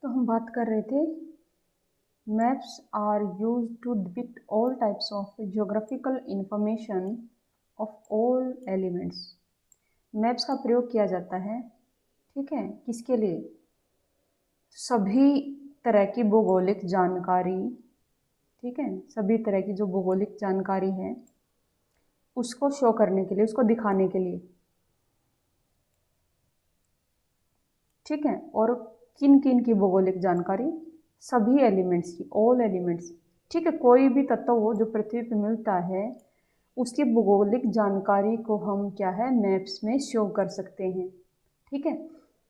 तो हम बात कर रहे थे maps are use to depict all types of geographical information of all elements. Maps का प्रयोग किया जाता है, ठीक है, किसके लिए? सभी तरह की भौगोलिक जानकारी, ठीक है, सभी तरह की जो भौगोलिक जानकारी है उसको शो करने के लिए, उसको दिखाने के लिए, ठीक है। और किन किन की भौगोलिक जानकारी? सभी एलिमेंट्स की, ऑल एलिमेंट्स, ठीक है। कोई भी तत्व हो जो पृथ्वी पर मिलता है उसकी भौगोलिक जानकारी को हम क्या है, मैप्स में शो कर सकते हैं, ठीक है।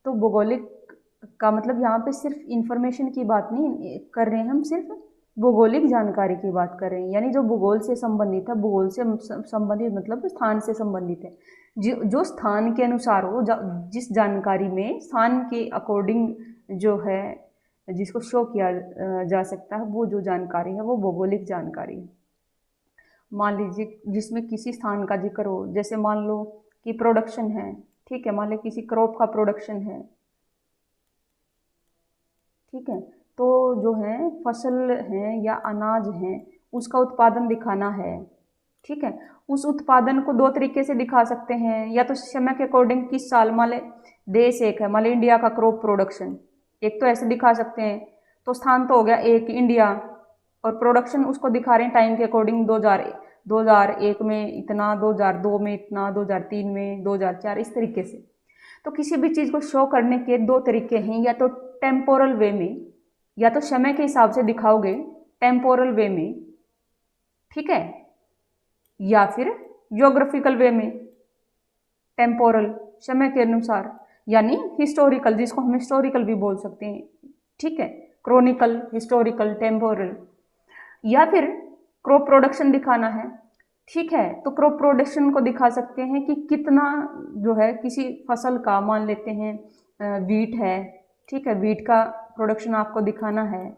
तो भौगोलिक का मतलब यहाँ पे सिर्फ इंफॉर्मेशन की बात नहीं कर रहे हैं, हम सिर्फ भौगोलिक जानकारी की बात कर रहे हैं, यानी जो भूगोल से संबंधित है, भूगोल से संबंधित मतलब स्थान से संबंधित है, जो स्थान के अनुसार हो, जिस जानकारी में स्थान के अकॉर्डिंग जो है जिसको शो किया जा सकता है, वो जो जानकारी है वो भौगोलिक जानकारी है। मान लीजिए जिसमें किसी स्थान का जिक्र हो, जैसे मान लो कि प्रोडक्शन है, ठीक है, मान लो किसी क्रॉप का प्रोडक्शन है, ठीक है, तो जो है फसल है या अनाज है उसका उत्पादन दिखाना है, ठीक है। उस उत्पादन को दो तरीके से दिखा सकते हैं, या तो समय के अकॉर्डिंग, किस साल, मान ले देश एक है, मान ले इंडिया का क्रॉप प्रोडक्शन, एक तो ऐसे दिखा सकते हैं, तो स्थान तो हो गया एक इंडिया, और प्रोडक्शन उसको दिखा रहे हैं टाइम के अकॉर्डिंग, 2001 में इतना, 2002 में इतना, 2003 में, 2004, इस तरीके से। तो किसी भी चीज़ को शो करने के दो तरीके हैं, या तो टेम्पोरल वे में, या तो समय के हिसाब से दिखाओगे टेम्पोरल वे में, ठीक है, या फिर ज्योग्राफिकल वे में, टेम्पोरल समय के अनुसार, यानी हिस्टोरिकल, जिसको हम हिस्टोरिकल भी बोल सकते हैं, ठीक है, क्रोनिकल, हिस्टोरिकल, टेम्पोरल। या फिर क्रॉप प्रोडक्शन दिखाना है, ठीक है, तो क्रॉप प्रोडक्शन को दिखा सकते हैं कि कितना जो है किसी फसल का, मान लेते हैं वीट है, ठीक है, वीट का प्रोडक्शन आपको दिखाना है,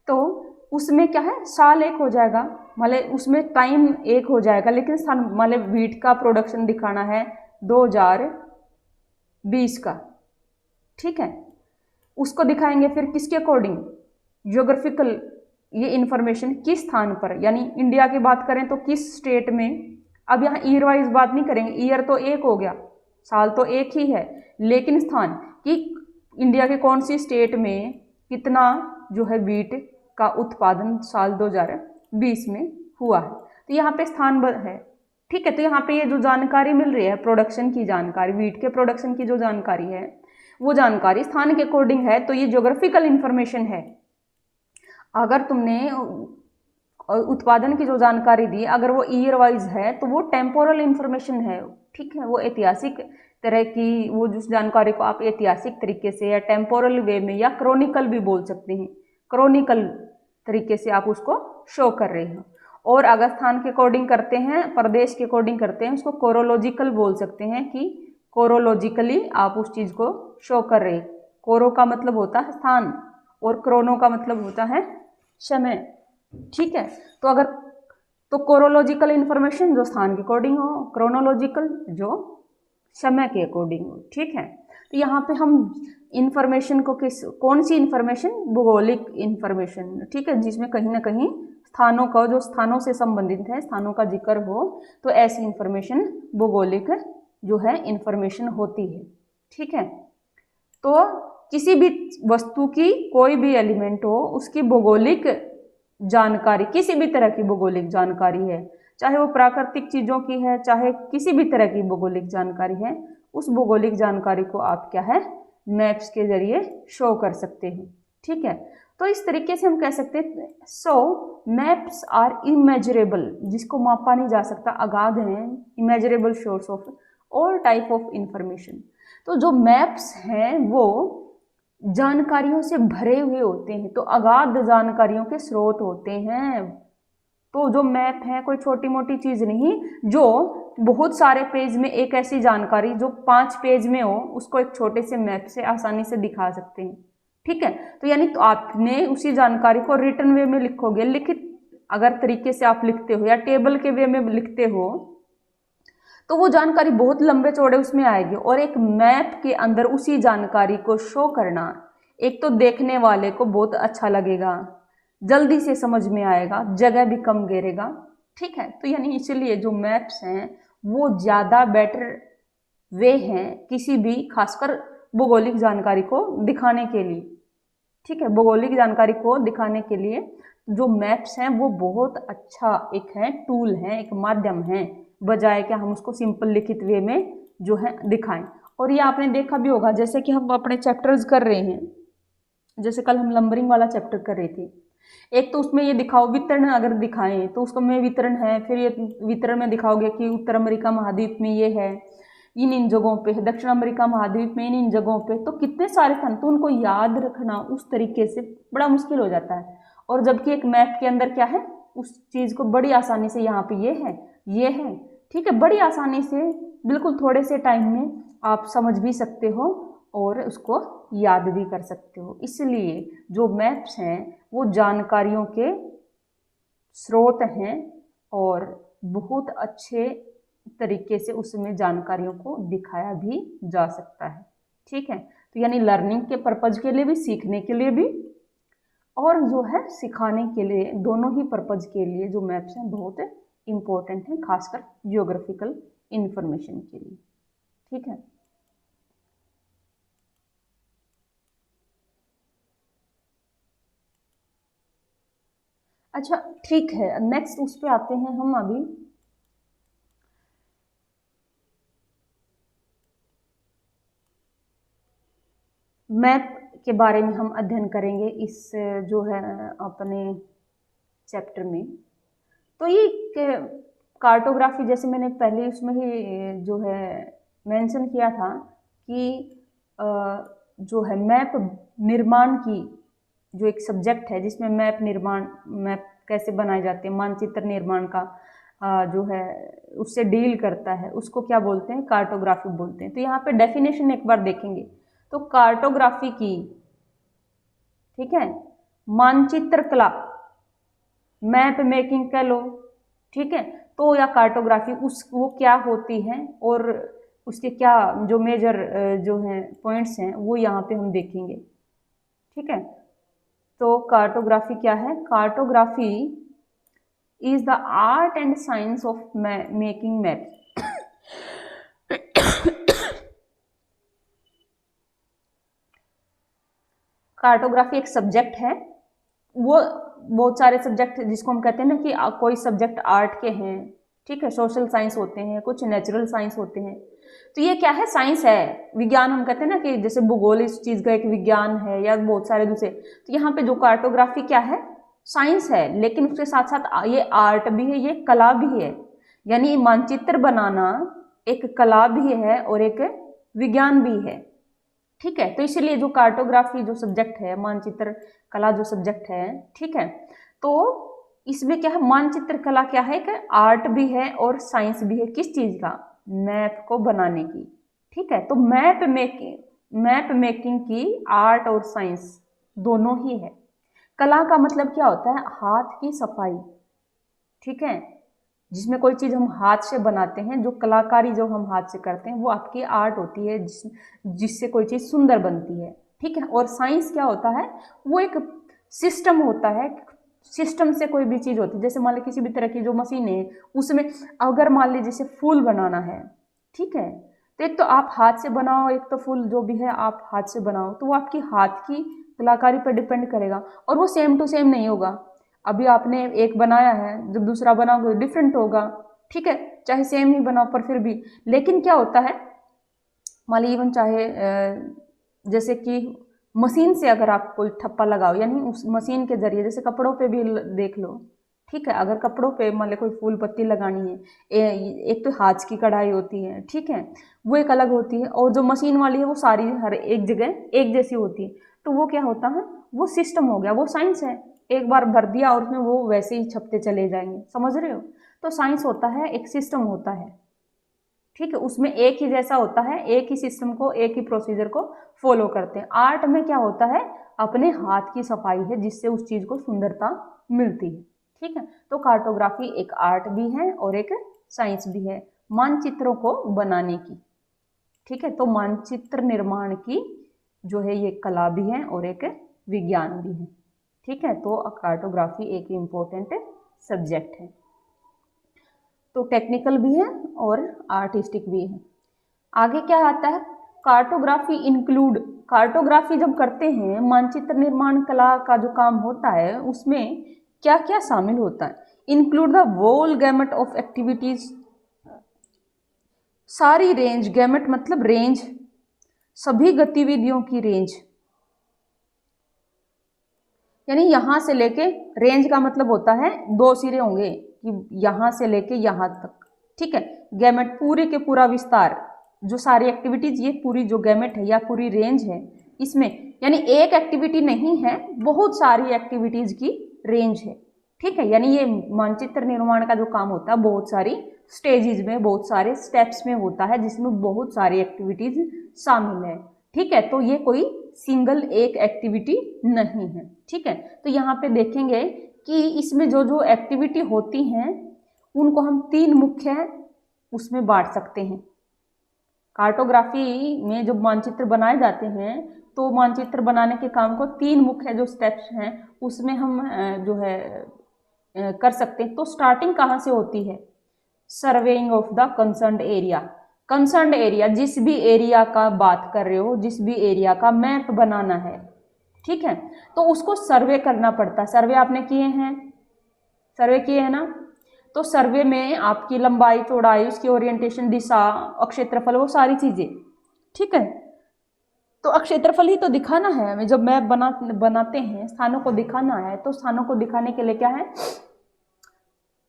तो उसमें क्या है, साल एक हो जाएगा, मतलब उसमें टाइम एक हो जाएगा, लेकिन मतलब वीट का प्रोडक्शन दिखाना है 2020 का, ठीक है। उसको दिखाएंगे फिर किसके अकॉर्डिंग? ज्योग्राफिकल, ये इंफॉर्मेशन किस स्थान पर, यानी इंडिया की बात करें तो किस स्टेट में। अब यहाँ ईयर वाइज बात नहीं करेंगे, ईयर तो एक हो गया, साल तो एक ही है, लेकिन स्थान कि इंडिया के कौन सी स्टेट में कितना जो है वीट का उत्पादन साल 2020 में हुआ है, तो यहाँ पे स्थान है, ठीक है। तो यहाँ पे ये जो जानकारी मिल रही है, प्रोडक्शन की जानकारी, वीट के प्रोडक्शन की जो जानकारी है, वो जानकारी स्थान के अकॉर्डिंग है, तो ये ज्योग्राफिकल इंफॉर्मेशन है। अगर तुमने उत्पादन की जो जानकारी दी, अगर वो ईयर वाइज है तो वो टेम्पोरल इंफॉर्मेशन है, ठीक है, वो ऐतिहासिक तरह की, वो जिस जानकारी को आप ऐतिहासिक तरीके से या टेम्पोरल वे में या क्रोनिकल भी बोल सकते हैं, क्रोनिकल तरीके से आप उसको शो कर रहे हैं। और अगर स्थान के अकॉर्डिंग करते हैं, प्रदेश के अकॉर्डिंग करते हैं, उसको कोरोलॉजिकल बोल सकते हैं, कि कोरोलॉजिकली आप उस चीज़ को शो कर रहे हैं। कोरो का मतलब होता है स्थान और क्रोनो का मतलब होता है समय, ठीक है। तो अगर तो कोरोलॉजिकल इंफॉर्मेशन जो स्थान के अकॉर्डिंग हो, क्रोनोलॉजिकल जो समय के अकॉर्डिंग हो, ठीक है। तो यहाँ पे हम इंफॉर्मेशन को कौन सी इंफॉर्मेशन? भौगोलिक इंफॉर्मेशन, ठीक है, जिसमें कहीं ना कहीं स्थानों का, जो स्थानों से संबंधित है, स्थानों का जिक्र हो, तो ऐसी इंफॉर्मेशन भौगोलिक जो है इंफॉर्मेशन होती है, ठीक है। तो किसी भी वस्तु की, कोई भी एलिमेंट हो, उसकी भौगोलिक जानकारी, किसी भी तरह की भौगोलिक जानकारी है, चाहे वो प्राकृतिक चीज़ों की है, चाहे किसी भी तरह की भौगोलिक जानकारी है, उस भौगोलिक जानकारी को आप क्या है, मैप्स के जरिए शो कर सकते हैं, ठीक है। तो इस तरीके से हम कह सकते हैं, सो मैप्स आर इमेजरेबल, जिसको मापा नहीं जा सकता, अगाध हैं, immeasurable source of all type of information. तो जो मैप्स हैं वो जानकारियों से भरे हुए होते हैं, तो अगाध जानकारियों के स्रोत होते हैं। तो जो मैप है कोई छोटी मोटी चीज नहीं, जो बहुत सारे पेज में एक ऐसी जानकारी जो 5 पेज में हो, उसको एक छोटे से मैप से आसानी से दिखा सकते हैं, ठीक है। तो यानी तो आपने उसी जानकारी को रिटन वे में लिखोगे, लिखित अगर तरीके से आप लिखते हो या टेबल के वे में लिखते हो, तो वो जानकारी बहुत लंबे चौड़े उसमें आएगी, और एक मैप के अंदर उसी जानकारी को शो करना, एक तो देखने वाले को बहुत अच्छा लगेगा, जल्दी से समझ में आएगा, जगह भी कम घेरेगा, ठीक है। तो यानी इसलिए जो मैप्स हैं वो ज़्यादा बेटर वे हैं किसी भी खासकर भौगोलिक जानकारी को दिखाने के लिए, ठीक है। भौगोलिक जानकारी को दिखाने के लिए जो मैप्स हैं वो बहुत अच्छा एक है टूल है, एक माध्यम है, बजाय कि हम उसको सिंपल लिखित वे में जो है दिखाएं। और ये आपने देखा भी होगा, जैसे कि हम अपने चैप्टर्स कर रहे हैं, जैसे कल हम नंबरिंग वाला चैप्टर कर रहे थे, एक तो उसमें ये दिखाओ वितरण, अगर दिखाएं तो उसको में वितरण है, फिर ये वितरण में दिखाओगे कि उत्तर अमेरिका महाद्वीप में ये है, इन जगहों पे, दक्षिण अमेरिका महाद्वीप में इन जगहों पे, तो कितने सारे स्थान, तो उनको याद रखना उस तरीके से बड़ा मुश्किल हो जाता है। और जबकि एक मैप के अंदर क्या है, उस चीज़ को बड़ी आसानी से यहाँ पे ये है, ठीक है, बड़ी आसानी से बिल्कुल थोड़े से टाइम में आप समझ भी सकते हो और उसको याद भी कर सकते हो। इसलिए जो मैप्स हैं वो जानकारियों के स्रोत हैं और बहुत अच्छे तरीके से उसमें जानकारियों को दिखाया भी जा सकता है, ठीक है। तो यानी लर्निंग के पर्पज के लिए भी, सीखने के लिए भी, और जो है सिखाने के लिए, दोनों ही पर्पज के लिए जो मैप्स हैं बहुत इम्पोर्टेंट हैं, खासकर जियोग्राफिकल इंफॉर्मेशन के लिए, ठीक है। अच्छा ठीक है, नेक्स्ट उस पे आते हैं हम अभी। मैप के बारे में हम अध्ययन करेंगे इस जो है अपने चैप्टर में। तो ये कार्टोग्राफी, जैसे मैंने पहले उसमें ही जो है मेंशन किया था कि जो है मैप निर्माण की जो एक सब्जेक्ट है जिसमें मैप निर्माण, मैप कैसे बनाए जाते हैं, मानचित्र निर्माण का जो है उससे डील करता है, उसको क्या बोलते हैं, कार्टोग्राफी बोलते हैं। तो यहाँ पे डेफिनेशन एक बार देखेंगे। तो कार्टोग्राफी की, ठीक है, मानचित्र कला, मैप मेकिंग कह लो, ठीक है। तो या कार्टोग्राफी वो क्या होती है और उसके क्या जो मेजर जो है पॉइंट्स हैं वो यहाँ पे हम देखेंगे, ठीक है। तो कार्टोग्राफी क्या है, cartography is the art and science of making map. Cartography एक सब्जेक्ट है, वो बहुत सारे सब्जेक्ट जिसको हम कहते हैं ना कि कोई सब्जेक्ट आर्ट के हैं, ठीक है, सोशल साइंस होते हैं, कुछ नेचुरल साइंस होते हैं। तो ये क्या है, साइंस है, विज्ञान हम कहते हैं ना कि जैसे भूगोल इस चीज़ का एक विज्ञान है या बहुत सारे दूसरे। तो यहाँ पे जो कार्टोग्राफी क्या है, साइंस है, लेकिन उसके साथ साथ ये आर्ट भी है, ये कला भी है। यानी मानचित्र बनाना एक कला भी है और एक विज्ञान भी है, ठीक है। तो इसलिए जो कार्टोग्राफी जो सब्जेक्ट है, मानचित्र कला जो सब्जेक्ट है, ठीक है, तो इसमें क्या है, मानचित्र कला क्या है, एक आर्ट भी है और साइंस भी है, किस चीज का, मैप को बनाने की, ठीक है। तो मैप मेकिंग की आर्ट और साइंस दोनों ही है। कला का मतलब क्या होता है, हाथ की सफाई, ठीक है, जिसमें कोई चीज़ हम हाथ से बनाते हैं, जो कलाकारी जो हम हाथ से करते हैं वो आपकी आर्ट होती है, जिससे कोई चीज़ सुंदर बनती है, ठीक है। और साइंस क्या होता है, वो एक सिस्टम होता है, सिस्टम से कोई भी चीज़ होती है। जैसे मान लीजिए किसी भी तरह की जो मशीन है उसमें अगर मान लीजिए जैसे फूल बनाना है, ठीक है, तो एक तो आप हाथ से बनाओ, एक तो फूल जो भी है आप हाथ से बनाओ, तो वो आपकी हाथ की कलाकारी पर डिपेंड करेगा और वो सेम टू सेम नहीं होगा। अभी आपने एक बनाया है, जब दूसरा बनाओगे डिफरेंट होगा, ठीक है, चाहे सेम ही बनाओ पर फिर भी। लेकिन क्या होता है, मान लीजिए इवन चाहे जैसे कि मशीन से अगर आप कोई ठप्पा लगाओ, यानी उस मशीन के जरिए, जैसे कपड़ों पे भी देख लो, ठीक है, अगर कपड़ों पे मान ली कोई फूल पत्ती लगानी है, एक तो हाथ की कढ़ाई होती है, ठीक है, वो एक अलग होती है, और जो मशीन वाली है वो सारी हर एक जगह एक जैसी होती है। तो वो क्या होता है, वो सिस्टम हो गया, वो साइंस है, एक बार भर दिया और उसमें वो वैसे ही छपते चले जाएंगे, समझ रहे हो। तो साइंस होता है, एक सिस्टम होता है, ठीक है, उसमें एक ही जैसा होता है, एक ही सिस्टम को, एक ही प्रोसीजर को फॉलो करते हैं। आर्ट में क्या होता है, अपने हाथ की सफाई है जिससे उस चीज को सुंदरता मिलती है, ठीक है। तो कार्टोग्राफी एक आर्ट भी है और एक साइंस भी है, मानचित्रों को बनाने की, ठीक है। तो मानचित्र निर्माण की जो है ये कला भी है और एक विज्ञान भी है। ठीक है, तो कार्टोग्राफी एक इम्पोर्टेंट सब्जेक्ट है। तो टेक्निकल भी है और आर्टिस्टिक भी है। आगे क्या आता है, कार्टोग्राफी इंक्लूड, कार्टोग्राफी जब करते हैं, मानचित्र निर्माण कला का जो काम होता है उसमें क्या क्या शामिल होता है। Include the whole gamut of activities, सारी रेंज, गैमेट मतलब रेंज, सभी गतिविधियों की रेंज, यानी यहां से लेके, रेंज का मतलब होता है 2 सिरे होंगे कि यहां से लेके यहां तक। ठीक है, गैमेट पूरे के पूरा विस्तार, जो सारी एक्टिविटीज, ये पूरी जो गैमेट है या पूरी रेंज है इसमें, यानी एक एक्टिविटी नहीं है, बहुत सारी एक्टिविटीज की रेंज है। ठीक है, यानी ये मानचित्र निर्माण का जो काम होता है बहुत सारी स्टेजेस में, बहुत सारे स्टेप्स में होता है, जिसमें बहुत सारी एक्टिविटीज शामिल है। ठीक है, तो ये कोई सिंगल एक एक्टिविटी नहीं है। ठीक है, तो यहाँ पे देखेंगे कि इसमें जो जो एक्टिविटी होती हैं उनको हम 3 मुख्य उसमें बांट सकते हैं। कार्टोग्राफी में जब मानचित्र बनाए जाते हैं तो मानचित्र बनाने के काम को 3 मुख्य जो स्टेप्स हैं उसमें हम जो है कर सकते हैं। तो स्टार्टिंग कहाँ से होती है, surveying of the concerned area. Concerned area, जिस भी एरिया का बात कर रहे हो, जिस भी एरिया का मैप बनाना है, ठीक है, तो उसको सर्वे करना पड़ता है। सर्वे आपने किए हैं, सर्वे किए हैं ना, तो सर्वे में आपकी लंबाई चौड़ाई, उसकी ओरिएंटेशन, दिशा, अक्षेत्रफल, वो सारी चीजें। ठीक है, तो अक्षेत्रफल ही तो दिखाना है हमें, जब मैप बनाते हैं स्थानों को दिखाना है, तो स्थानों को दिखाने के लिए क्या है,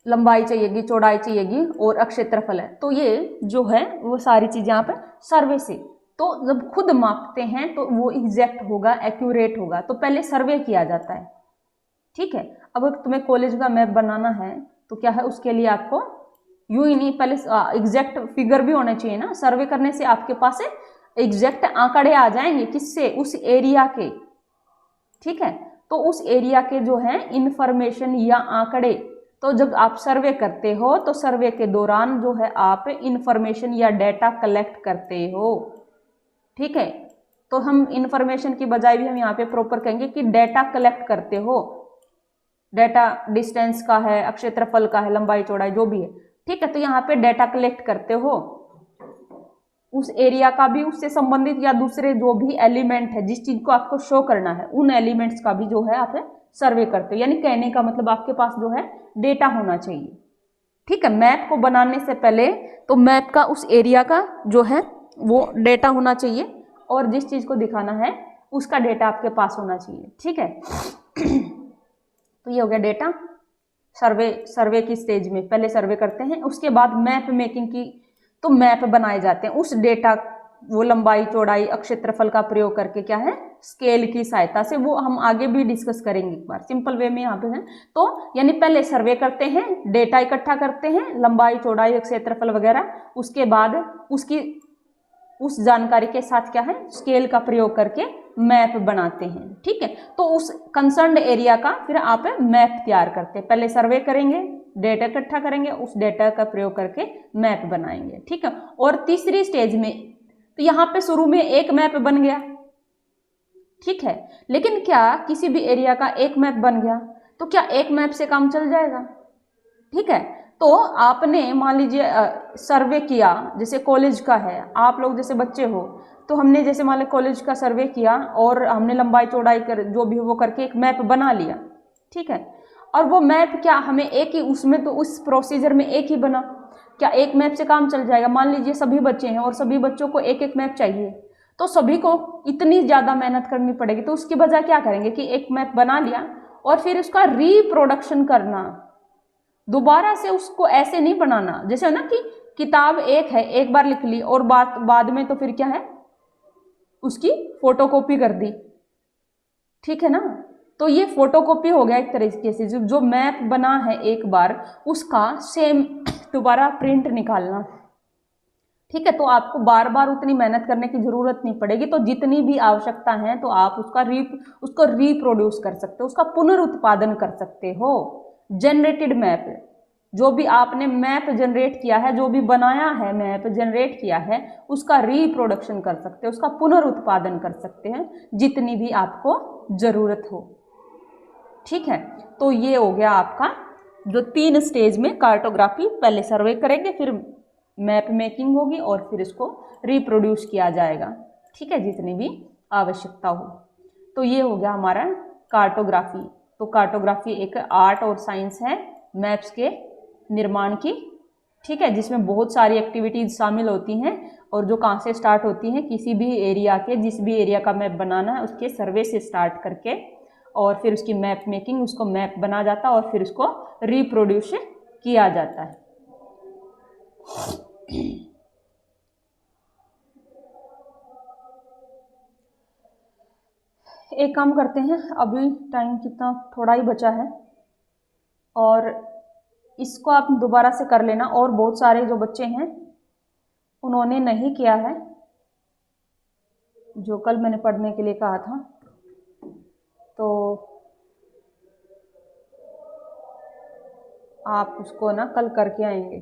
लंबाई चाहिएगी, चौड़ाई चाहिएगी और अक्षेत्रफल है। तो ये जो है वो सारी चीजें यहाँ पे सर्वे से, तो जब खुद मापते हैं तो वो एग्जैक्ट होगा, एक्यूरेट होगा, तो पहले सर्वे किया जाता है। ठीक है, अब तुम्हें कॉलेज का मैप बनाना है तो क्या है, उसके लिए आपको यूं ही नहीं, पहले एग्जैक्ट फिगर भी होने चाहिए ना। सर्वे करने से आपके पास एग्जैक्ट आंकड़े आ जाएंगे, किससे, उस एरिया के। ठीक है, तो उस एरिया के जो है इंफॉर्मेशन या आंकड़े, तो जब आप सर्वे करते हो तो सर्वे के दौरान जो है आप इंफॉर्मेशन या डेटा कलेक्ट करते हो। ठीक है, तो हम इंफॉर्मेशन की बजाय भी हम यहाँ पे प्रॉपर कहेंगे कि डेटा कलेक्ट करते हो। डेटा डिस्टेंस का है, अक्षेत्रफल का है, लंबाई चौड़ाई जो भी है। ठीक है, तो यहाँ पे डेटा कलेक्ट करते हो उस एरिया का भी, उससे संबंधित या दूसरे जो भी एलिमेंट है, जिस चीज को आपको शो करना है, उन एलिमेंट्स का भी जो है आप सर्वे करते हो। यानी कहने का मतलब आपके पास जो है डेटा होना चाहिए। ठीक है, मैप को बनाने से पहले तो मैप का उस एरिया का जो है वो डेटा होना चाहिए, और जिस चीज को दिखाना है उसका डेटा आपके पास होना चाहिए। ठीक है, तो ये हो गया डेटा। सर्वे की स्टेज में पहले सर्वे करते हैं, उसके बाद मैप मेकिंग की, तो मैप बनाए जाते हैं उस डेटा, वो लंबाई चौड़ाई अक्षेत्रफल का प्रयोग करके, क्या है, स्केल की सहायता से। वो हम आगे भी डिस्कस करेंगे एक बार, सिंपल वे में यहाँ पे है। तो यानी पहले सर्वे करते हैं, डेटा इकट्ठा करते हैं, लंबाई चौड़ाई क्षेत्रफल वगैरह, उसके बाद उसकी उस जानकारी के साथ क्या है, स्केल का प्रयोग करके मैप बनाते हैं। ठीक है, तो उस कंसर्न्ड एरिया का फिर आप मैप तैयार करते हैं। पहले सर्वे करेंगे, डेटा इकट्ठा करेंगे, उस डेटा का प्रयोग करके मैप बनाएंगे। ठीक है, और तीसरी स्टेज में तो यहाँ पे शुरू में एक मैप बन गया। ठीक है, लेकिन क्या किसी भी एरिया का एक मैप बन गया तो क्या एक मैप से काम चल जाएगा? ठीक है, तो आपने मान लीजिए सर्वे किया, जैसे कॉलेज का है, आप लोग जैसे बच्चे हो, तो हमने जैसे मान लीजिए कॉलेज का सर्वे किया और हमने लंबाई चौड़ाई कर जो भी वो करके एक मैप बना लिया। ठीक है, और वो मैप क्या हमें एक ही, उसमें तो उस प्रोसीजर में एक ही बना, क्या एक मैप से काम चल जाएगा? मान लीजिए सभी बच्चे हैं और सभी बच्चों को एक एक मैप चाहिए, तो सभी को इतनी ज़्यादा मेहनत करनी पड़ेगी। तो उसकी बजाय क्या करेंगे कि एक मैप बना लिया और फिर उसका रिप्रोडक्शन करना, दोबारा से उसको ऐसे नहीं बनाना। जैसे है ना कि किताब एक है, एक बार लिख ली और बाद में तो फिर क्या है, उसकी फोटोकॉपी कर दी। ठीक है ना, तो ये फोटोकॉपी हो गया एक तरीके से। जो मैप बना है एक बार, उसका सेम दोबारा प्रिंट निकालना। ठीक है, तो आपको बार बार उतनी मेहनत करने की जरूरत नहीं पड़ेगी। तो जितनी भी आवश्यकता है तो आप उसको रिप्रोड्यूस कर सकते हो, उसका पुनरुत्पादन कर सकते हो। जनरेटेड मैप, जो भी आपने मैप जनरेट किया है, जो भी बनाया है, मैप जनरेट किया है, उसका रिप्रोडक्शन कर सकते हैं, उसका पुनरुत्पादन कर सकते हैं जितनी भी आपको ज़रूरत हो। ठीक है, तो ये हो गया आपका जो 3 स्टेज में कार्टोग्राफी, पहले सर्वे करेंगे, फिर मैप मेकिंग होगी और फिर इसको रिप्रोड्यूस किया जाएगा। ठीक है, जितनी भी आवश्यकता हो। तो ये हो गया हमारा कार्टोग्राफी। तो कार्टोग्राफी एक आर्ट और साइंस है मैप्स के निर्माण की। ठीक है, जिसमें बहुत सारी एक्टिविटीज शामिल होती हैं और जो कहाँ से स्टार्ट होती हैं, किसी भी एरिया के, जिस भी एरिया का मैप बनाना है उसके सर्वे से स्टार्ट करके और फिर उसकी मैप मेकिंग, उसको मैप बना जाता है और फिर उसको रिप्रोड्यूस किया जाता है। एक काम करते हैं, अभी टाइम कितना थोड़ा ही बचा है और इसको आप दोबारा से कर लेना। और बहुत सारे जो बच्चे हैं उन्होंने नहीं किया है, जो कल मैंने पढ़ने के लिए कहा था, तो आप उसको ना कल करके आएंगे।